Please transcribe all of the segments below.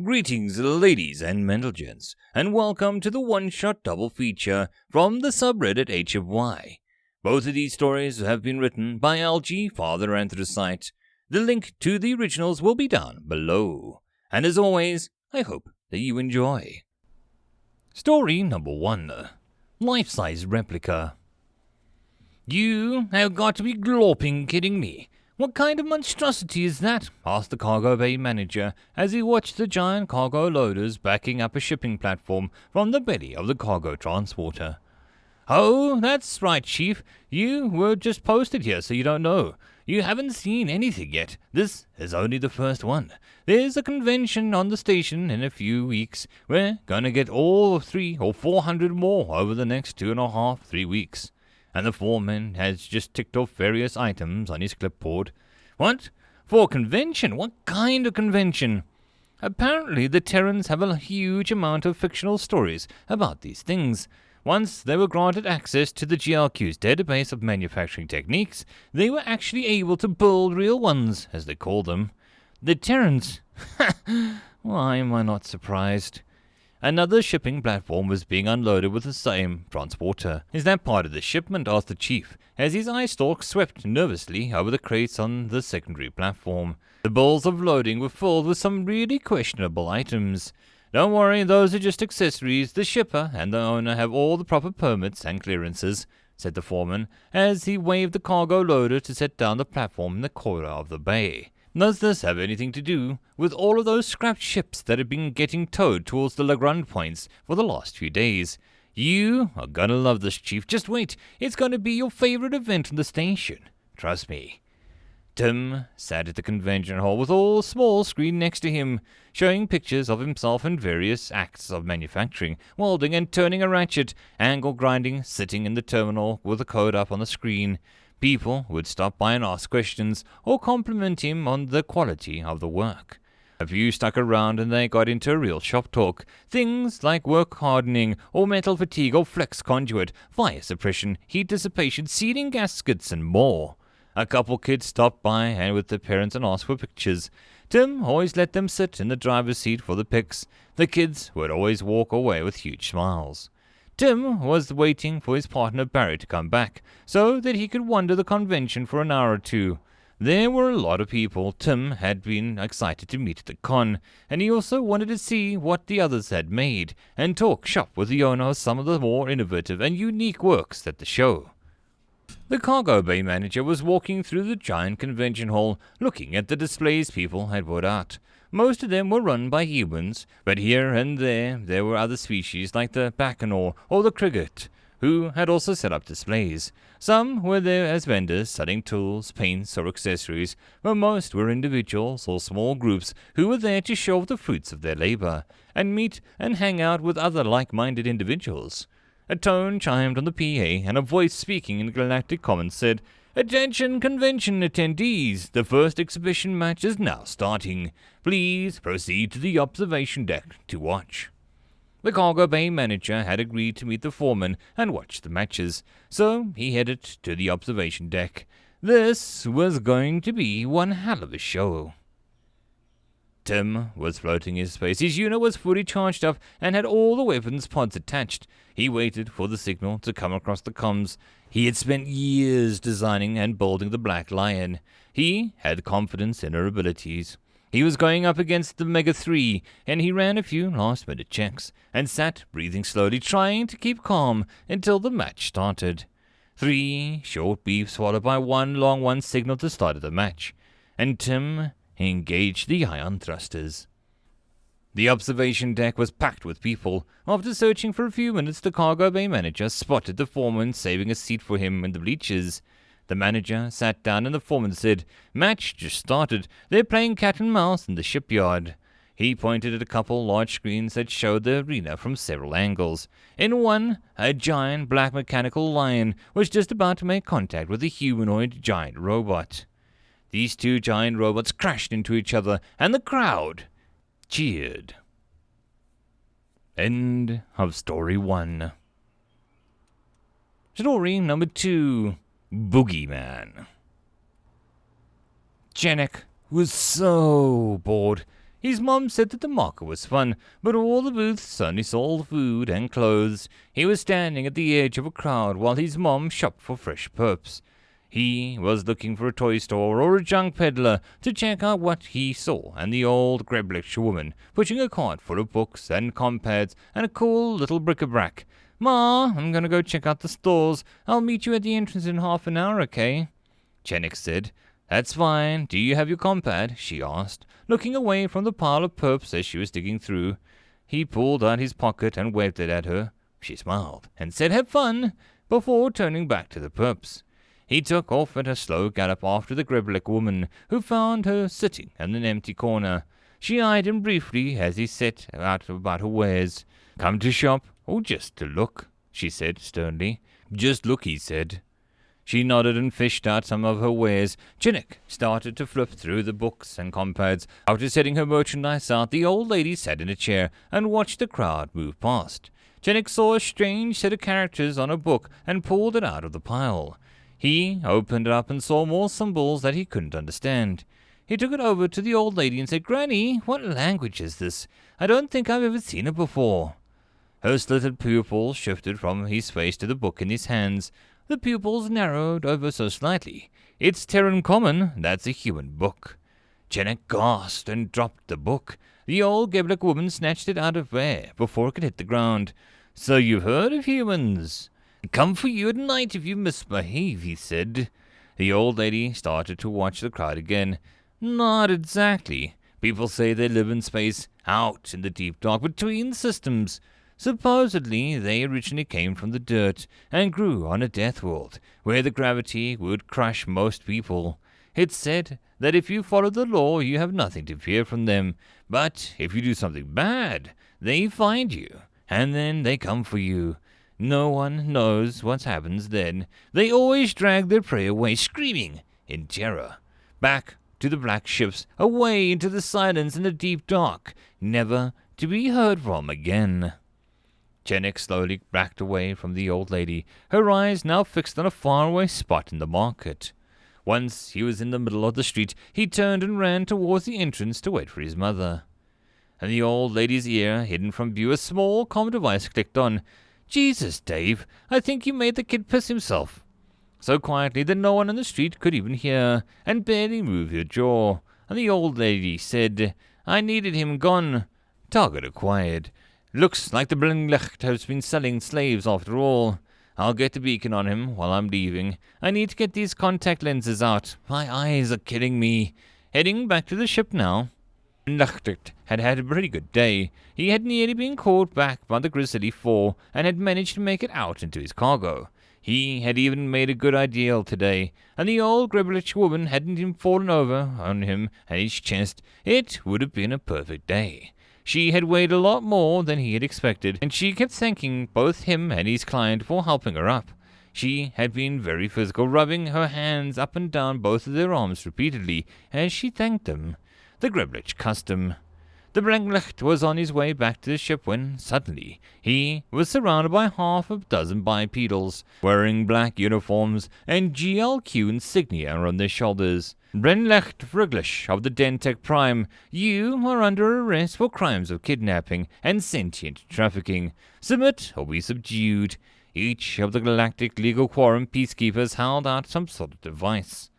Greetings, ladies and gents, and welcome to the one-shot double feature from the subreddit HFY. Both of these stories have been written by LgFatherAnthrocite. The link to the originals will be down below. And as always, I hope that you enjoy. Story number 1. Life-size Replica. You have got to be glorping kidding me. What kind of monstrosity is that? Asked the cargo bay manager as he watched the giant cargo loaders backing up a shipping platform from the belly of the cargo transporter. Oh, that's right, Chief. You were just posted here, so you don't know. You haven't seen anything yet. This is only the first one. There's a convention on the station in a few weeks. We're gonna get all 300 or 400 more over the next 2.5-3 weeks. And the foreman has just ticked off various items on his clipboard. What? For a convention? What kind of convention? Apparently the Terrans have a huge amount of fictional stories about these things. Once they were granted access to the GRQ's database of manufacturing techniques, they were actually able to build real ones, as they call them. The Terrans? Why am I not surprised? Another shipping platform was being unloaded with the same transporter. Is that part of the shipment? Asked the chief, as his eye stalk swept nervously over the crates on the secondary platform. The bills of loading were filled with some really questionable items. Don't worry, those are just accessories. The shipper and the owner have all the proper permits and clearances, said the foreman, as he waved the cargo loader to set down the platform in the corner of the bay. Does this have anything to do with all of those scrapped ships that have been getting towed towards the Lagrange points for the last few days? You are gonna love this, Chief. Just wait. It's gonna be your favorite event in the station. Trust me. Tim sat at the convention hall with a small screen next to him, showing pictures of himself in various acts of manufacturing, welding and turning a ratchet, angle grinding, sitting in the terminal with a code up on the screen. People would stop by and ask questions or compliment him on the quality of the work. A few stuck around and they got into real shop talk. Things like work hardening or metal fatigue or flex conduit, fire suppression, heat dissipation, sealing gaskets and more. A couple kids stopped by and with their parents and asked for pictures. Tim always let them sit in the driver's seat for the pics. The kids would always walk away with huge smiles. Tim was waiting for his partner Barry to come back, so that he could wander the convention for an hour or two. There were a lot of people Tim had been excited to meet at the con, and he also wanted to see what the others had made, and talk shop with the owner of some of the more innovative and unique works at the show. The cargo bay manager was walking through the giant convention hall, looking at the displays people had put out. Most of them were run by humans, but here and there were other species like the Bacchanal or the Cricket, who had also set up displays. Some were there as vendors selling tools, paints, or accessories, but most were individuals or small groups who were there to show off the fruits of their labor, and meet and hang out with other like-minded individuals. A tone chimed on the PA, and a voice speaking in galactic common said, "Attention convention attendees, the first exhibition match is now starting. Please proceed to the observation deck to watch." The cargo bay manager had agreed to meet the foreman and watch the matches, so he headed to the observation deck. This was going to be one hell of a show. Tim was floating in space. His unit was fully charged up and had all the weapons pods attached. He waited for the signal to come across the comms. He had spent years designing and building the Black Lion. He had confidence in her abilities. He was going up against the Mega 3, and he ran a few last-minute checks, and sat breathing slowly, trying to keep calm until the match started. 3 short beeps followed by one long one signaled the start of the match, and Tim engaged the ion thrusters. The observation deck was packed with people. After searching for a few minutes, the cargo bay manager spotted the foreman saving a seat for him in the bleachers. The manager sat down and the foreman said, "Match just started. They're playing cat and mouse in the shipyard." He pointed at a couple large screens that showed the arena from several angles. In one, a giant black mechanical lion was just about to make contact with a humanoid giant robot. These two giant robots crashed into each other, and the crowd cheered. End of story 1. Story number 2. Boogieman. Janek was so bored. His mom said that the market was fun, but all the booths only sold food and clothes. He was standing at the edge of a crowd while his mom shopped for fresh perps. He was looking for a toy store or a junk peddler to check out what he saw, and the old Greblich woman pushing a cart full of books and compads and a cool little bric-a-brac. "Ma, I'm gonna go check out the stores. I'll meet you at the entrance in half an hour, okay?" Chenik said. "That's fine. Do you have your compad?" she asked, looking away from the pile of perps as she was digging through. He pulled out his pocket and waved it at her. She smiled and said, "Have fun," before turning back to the perps. He took off at a slow gallop after the Greblich woman, who found her sitting in an empty corner. She eyed him briefly as he set out about her wares. "Come to shop, or just to look?" she said sternly. "Just look," he said. She nodded and fished out some of her wares. Chenik started to flip through the books and compads. After setting her merchandise out, the old lady sat in a chair and watched the crowd move past. Chenik saw a strange set of characters on a book and pulled it out of the pile. He opened it up and saw more symbols that he couldn't understand. He took it over to the old lady and said, "Granny, what language is this? I don't think I've ever seen it before." Her slitted pupils shifted from his face to the book in his hands. The pupils narrowed over so slightly. "It's Terran Common. That's a human book." Chenik gasped and dropped the book. The old Greblich woman snatched it out of air before it could hit the ground. "So you've heard of humans? Come for you at night if you misbehave," he said. The old lady started to watch the crowd again. "Not exactly. People say they live in space, out in the deep dark between systems. Supposedly, they originally came from the dirt and grew on a death world, where the gravity would crush most people. It's said that if you follow the law, you have nothing to fear from them. But if you do something bad, they find you, and then they come for you. No one knows what happens then. They always drag their prey away, screaming in terror. Back to the black ships, away into the silence and the deep dark, never to be heard from again." Chenik slowly backed away from the old lady, her eyes now fixed on a faraway spot in the market. Once he was in the middle of the street, he turned and ran towards the entrance to wait for his mother. In the old lady's ear, hidden from view, a small comm device clicked on. "Jesus, Dave, I think you made the kid piss himself." So quietly that no one on the street could even hear, and barely move her jaw. And the old lady said, "I needed him gone." Target acquired. "Looks like the Blinglecht has been selling slaves after all. I'll get the beacon on him while I'm leaving. I need to get these contact lenses out. My eyes are killing me." Heading back to the ship now. Blinglecht had had a pretty good day. He had nearly been caught back by the Grizzly 4 and had managed to make it out into his cargo. He had even made a good ideal today, and the old Greblich woman hadn't even fallen over on him and his chest. It would have been a perfect day. She had weighed a lot more than he had expected, and she kept thanking both him and his client for helping her up. She had been very physical, rubbing her hands up and down both of their arms repeatedly as she thanked them. The Greblich custom. The Blinglecht was on his way back to the ship when, suddenly, he was surrounded by half a dozen bipedals, wearing black uniforms and GLQ insignia on their shoulders. "Blinglecht Friglish of the Dentec Prime, you are under arrest for crimes of kidnapping and sentient trafficking. Submit or be subdued." Each of the Galactic Legal Quorum peacekeepers held out some sort of device.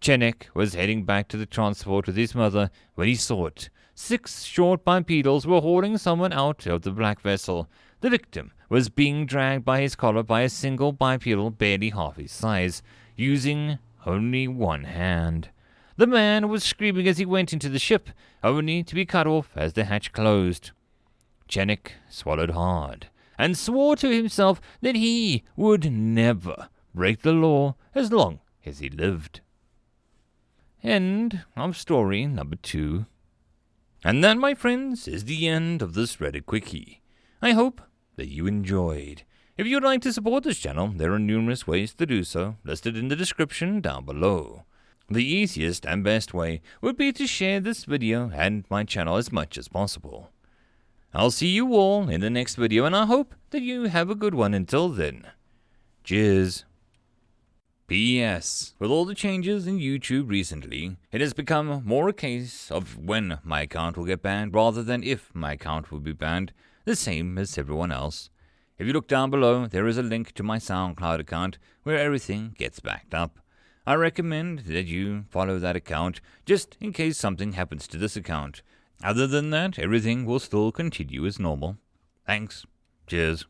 Chenik was heading back to the transport with his mother when he saw it. 6 short bipedals were hauling someone out of the black vessel. The victim was being dragged by his collar by a single bipedal barely half his size, using only one hand. The man was screaming as he went into the ship, only to be cut off as the hatch closed. Chenik swallowed hard and swore to himself that he would never break the law as long as he lived. End of story number 2. And that, my friends, is the end of this Reddit Quickie. I hope that you enjoyed. If you would like to support this channel, there are numerous ways to do so, listed in the description down below. The easiest and best way would be to share this video and my channel as much as possible. I'll see you all in the next video, and I hope that you have a good one until then. Cheers. P.S. With all the changes in YouTube recently, it has become more a case of when my account will get banned rather than if my account will be banned, the same as everyone else. If you look down below, there is a link to my SoundCloud account where everything gets backed up. I recommend that you follow that account just in case something happens to this account. Other than that, everything will still continue as normal. Thanks. Cheers.